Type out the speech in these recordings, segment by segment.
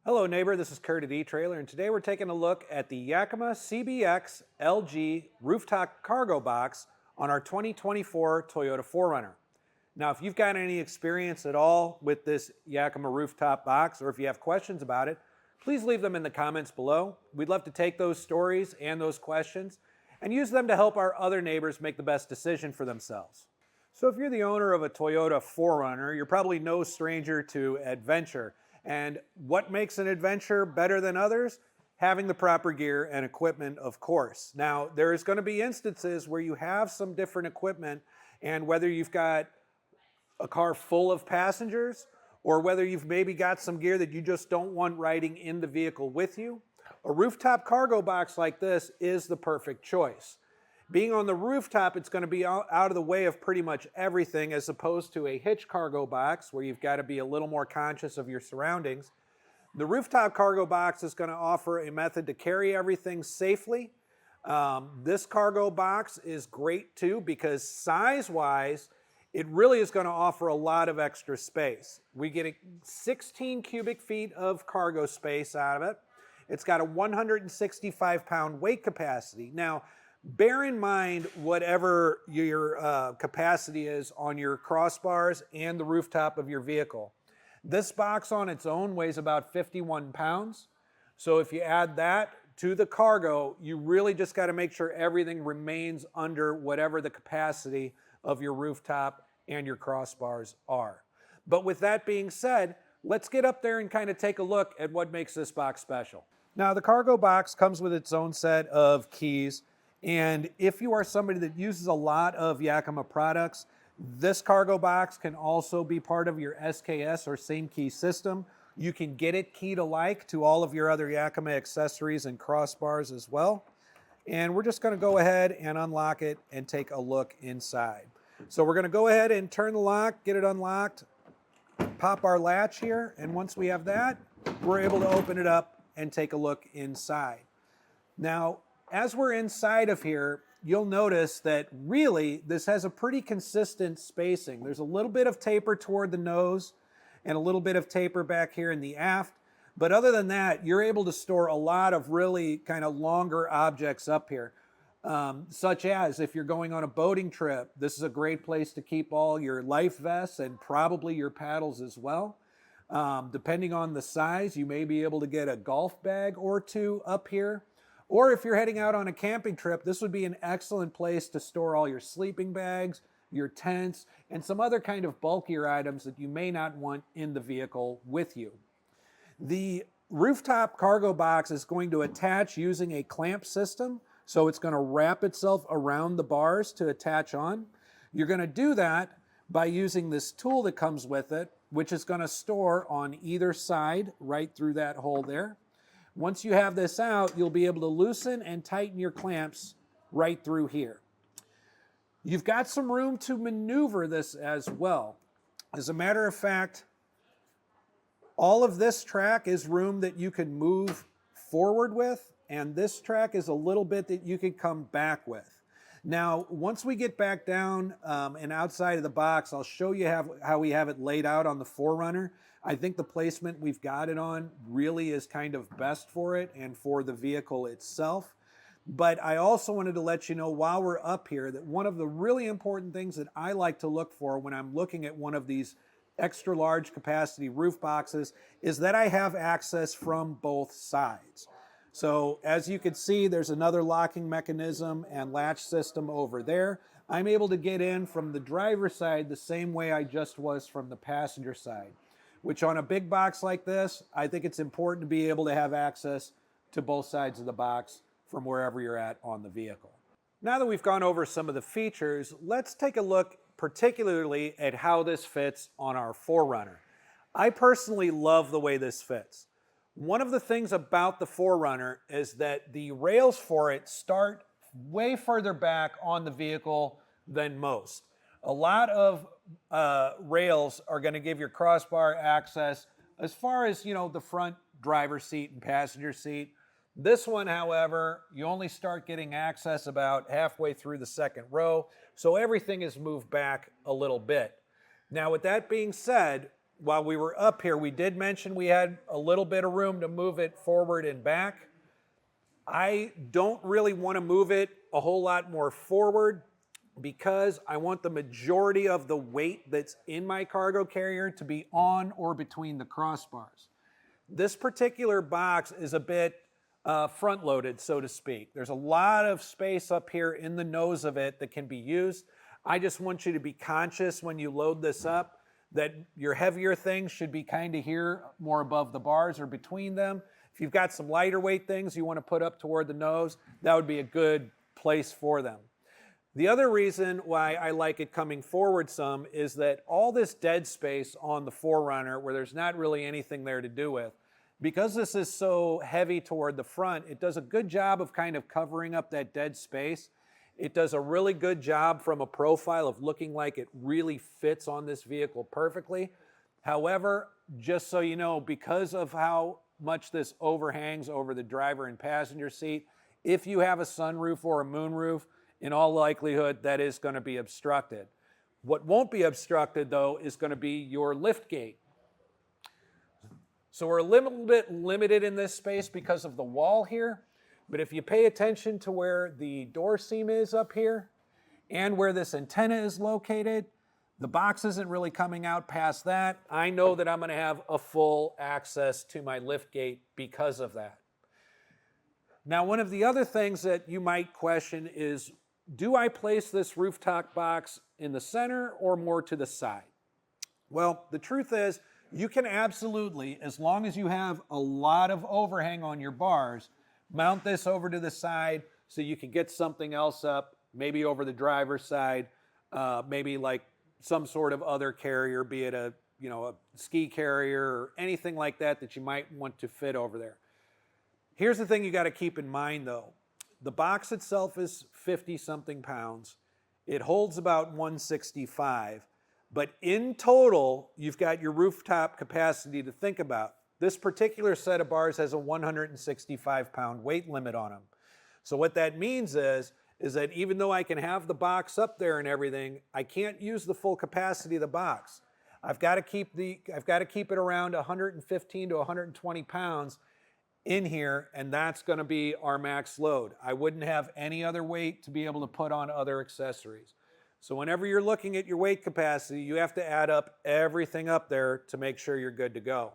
Hello neighbor, this is Kurt at eTrailer, and today we're taking a look at the Yakima CBX LG Rooftop Cargo Box on our 2024 Toyota 4Runner. Now if you've got any experience at all with this Yakima Rooftop Box, or if you have questions about it, please leave them in the comments below. We'd love to take those stories and those questions and use them to help our other neighbors make the best decision for themselves. So if you're the owner of a Toyota 4Runner, you're probably no stranger to adventure. And what makes an adventure better than others? Having the proper gear and equipment, of course. Now, there's going to be instances where you have some different equipment, and whether you've got a car full of passengers or whether you've maybe got some gear that you just don't want riding in the vehicle with you, a rooftop cargo box like this is the perfect choice. Being on the rooftop, it's going to be out of the way of pretty much everything, as opposed to a hitch cargo box where you've got to be a little more conscious of your surroundings. The rooftop cargo box is going to offer a method to carry everything safely. This cargo box is great too because size-wise, it really is going to offer a lot of extra space. We get 16 cubic feet of cargo space out of it. It's got a 165-pound weight capacity. Now, bear in mind whatever your capacity is on your crossbars and the rooftop of your vehicle. This box on its own weighs about 51 pounds. So if you add that to the cargo, you really just got to make sure everything remains under whatever the capacity of your rooftop and your crossbars are. But with that being said, let's get up there and kind of take a look at what makes this box special. Now, the cargo box comes with its own set of keys. And if you are somebody that uses a lot of Yakima products, this cargo box can also be part of your SKS or same key system. You can get it keyed alike to all of your other Yakima accessories and crossbars as well. And we're just going to go ahead and unlock it and take a look inside. So we're going to go ahead and turn the lock, get it unlocked, pop our latch here, and once we have that, we're able to open it up and take a look inside. Now, as we're inside of here, you'll notice that really this has a pretty consistent spacing. There's a little bit of taper toward the nose and a little bit of taper back here in the aft. But other than that, you're able to store a lot of really kind of longer objects up here, such as if you're going on a boating trip, this is a great place to keep all your life vests and probably your paddles as well. Depending on the size, you may be able to get a golf bag or two up here. Or if you're heading out on a camping trip, this would be an excellent place to store all your sleeping bags, your tents, and some other kind of bulkier items that you may not want in the vehicle with you. The rooftop cargo box is going to attach using a clamp system, so it's going to wrap itself around the bars to attach on. You're going to do that by using this tool that comes with it, which is going to store on either side right through that hole there. Once you have this out, you'll be able to loosen and tighten your clamps right through here. You've got some room to maneuver this as well. As a matter of fact, all of this track is room that you can move forward with, and this track is a little bit that you can come back with. Now, once we get back down and outside of the box, I'll show you how we have it laid out on the 4Runner. I think the placement we've got it on really is kind of best for it and for the vehicle itself. But I also wanted to let you know while we're up here that one of the really important things that I like to look for when I'm looking at one of these extra large capacity roof boxes is that I have access from both sides. So as you can see, there's another locking mechanism and latch system over there. I'm able to get in from the driver's side the same way I just was from the passenger side, which on a big box like this, I think it's important to be able to have access to both sides of the box from wherever you're at on the vehicle. Now that we've gone over some of the features, let's take a look particularly at how this fits on our 4Runner. I personally love the way this fits. One of the things about the 4Runner is that the rails for it start way further back on the vehicle than most. A lot of rails are going to give your crossbar access as far as, the front driver's seat and passenger seat. This one, however, you only start getting access about halfway through the second row, so everything is moved back a little bit. Now, with that being said, while we were up here, we did mention we had a little bit of room to move it forward and back. I don't really want to move it a whole lot more forward because I want the majority of the weight that's in my cargo carrier to be on or between the crossbars. This particular box is a bit front-loaded, so to speak. There's a lot of space up here in the nose of it that can be used. I just want you to be conscious when you load this up that your heavier things should be kind of here, more above the bars or between them. If you've got some lighter weight things you want to put up toward the nose, that would be a good place for them. The other reason why I like it coming forward some is that all this dead space on the 4Runner, where there's not really anything there to do with, because this is so heavy toward the front, it does a good job of kind of covering up that dead space. It does a really good job from a profile of looking like it really fits on this vehicle perfectly. However, just so you know, because of how much this overhangs over the driver and passenger seat, if you have a sunroof or a moonroof, in all likelihood, that is going to be obstructed. What won't be obstructed, though, is going to be your lift gate. So we're a little bit limited in this space because of the wall here, but if you pay attention to where the door seam is up here and where this antenna is located, the box isn't really coming out past that. I know that I'm going to have a full access to my lift gate because of that. Now, one of the other things that you might question is, do I place this rooftop box in the center or more to the side? Well, the truth is, you can absolutely, as long as you have a lot of overhang on your bars, mount this over to the side so you can get something else up, maybe over the driver's side, maybe like some sort of other carrier, be it a ski carrier or anything like that that you might want to fit over there. Here's the thing you got to keep in mind, though. The box itself is 50-something pounds. It holds about 165. But in total, you've got your rooftop capacity to think about. This particular set of bars has a 165-pound weight limit on them. So what that means is that even though I can have the box up there and everything, I can't use the full capacity of the box. I've got to keep it around 115 to 120 pounds in here, and that's going to be our max load. I wouldn't have any other weight to be able to put on other accessories. So whenever you're looking at your weight capacity, you have to add up everything up there to make sure you're good to go.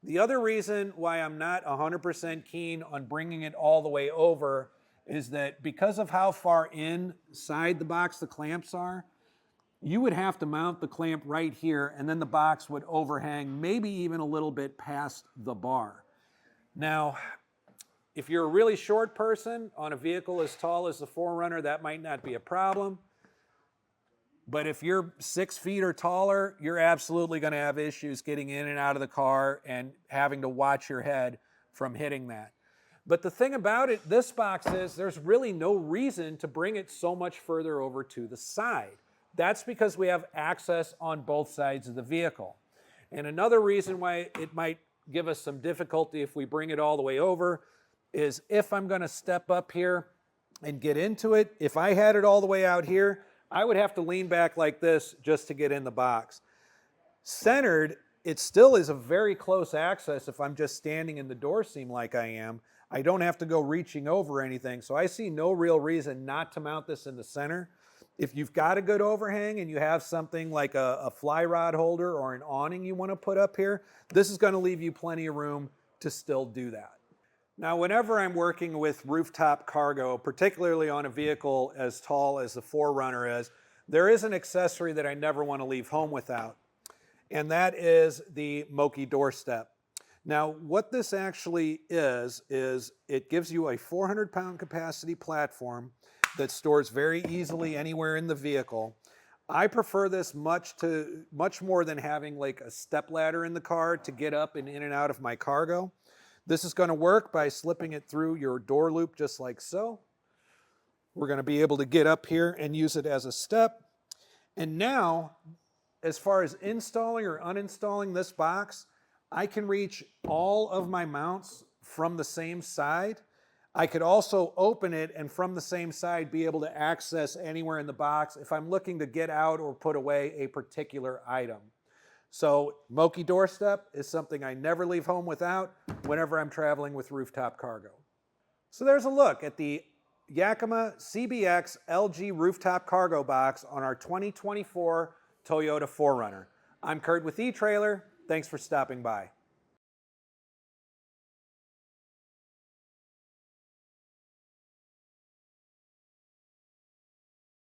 The other reason why I'm not 100% keen on bringing it all the way over is that because of how far inside the box the clamps are, you would have to mount the clamp right here, and then the box would overhang maybe even a little bit past the bar. Now, if you're a really short person on a vehicle as tall as the 4Runner, that might not be a problem. But if you're 6 feet or taller, you're absolutely going to have issues getting in and out of the car and having to watch your head from hitting that. But the thing about it, this box is there's really no reason to bring it so much further over to the side. That's because we have access on both sides of the vehicle. And another reason why it might give us some difficulty if we bring it all the way over is if I'm going to step up here and get into it, if I had it all the way out here, I would have to lean back like this just to get in the box. Centered, it still is a very close access if I'm just standing in the door seam like I am. I don't have to go reaching over anything, so I see no real reason not to mount this in the center. If you've got a good overhang and you have something like a fly rod holder or an awning you want to put up here, this is going to leave you plenty of room to still do that. Now, whenever I'm working with rooftop cargo, particularly on a vehicle as tall as the 4Runner is, there is an accessory that I never want to leave home without, and that is the Moki doorstep. Now, what this actually is it gives you a 400-pound capacity platform that stores very easily anywhere in the vehicle. I prefer this much more than having like a step ladder in the car to get up and in and out of my cargo. This is going to work by slipping it through your door loop just like so. We're going to be able to get up here and use it as a step. And now, as far as installing or uninstalling this box, I can reach all of my mounts from the same side. I could also open it and from the same side be able to access anywhere in the box if I'm looking to get out or put away a particular item. So Moki doorstep is something I never leave home without whenever I'm traveling with Rooftop Cargo. So there's a look at the Yakima CBX LG Rooftop Cargo Box on our 2024 Toyota 4Runner. I'm Kurt with eTrailer. Thanks for stopping by.